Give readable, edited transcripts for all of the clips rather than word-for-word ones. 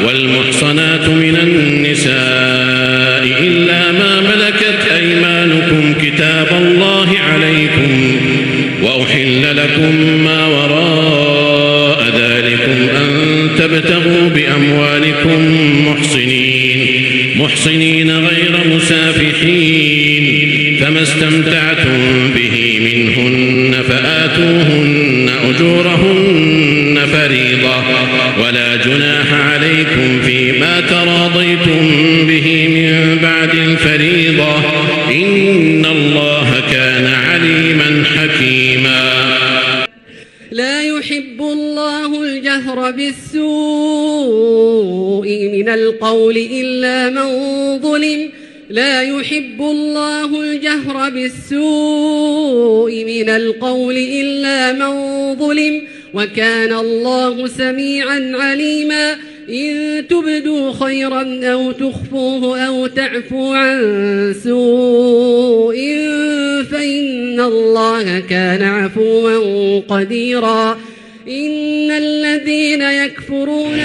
والمحصنات من النساء إلا ما ملكت أيمانكم كتاب الله عليكم وأحل لكم ما وراء ذلكم أن تبتغوا بأموالكم محصنين غير مسافحين فما استمتعتم به منهن فآتوهن أجورهن فريضة ولا جناح عليكم فيما تراضيتم به من بعد الفريضة إن الله كان عليما حكيما. لا يحب الله الجهر بالسوء من القول إلا من ظلم لا يحب الله الجهر بالسوء من القول إلا من ظلم وكان الله سميعا عليما. إن تبدوا خيرا أو تخفوه أو تعفوا عن سوء فإن الله كان عفوا قديرا. إن الذين يكفرون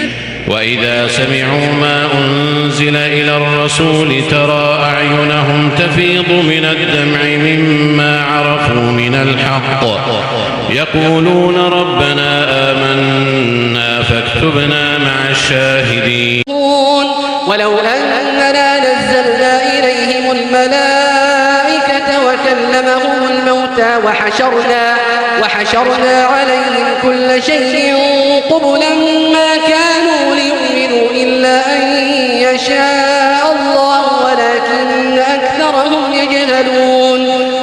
وإذا سمعوا ما أنزل إلى الرسول ترى أعينهم تفيض من الدمع مما عرفوا من الحق يقولون ربنا آمنا فاكتبنا مع الشاهدين. ولو أننا نزلنا إليهم الملائكة وكلمهم الموتى وحشرنا عليهم كل شيء قبلا ما كانوا ليؤمنوا إلا أن يشاء الله ولكن أكثرهم يجهلون.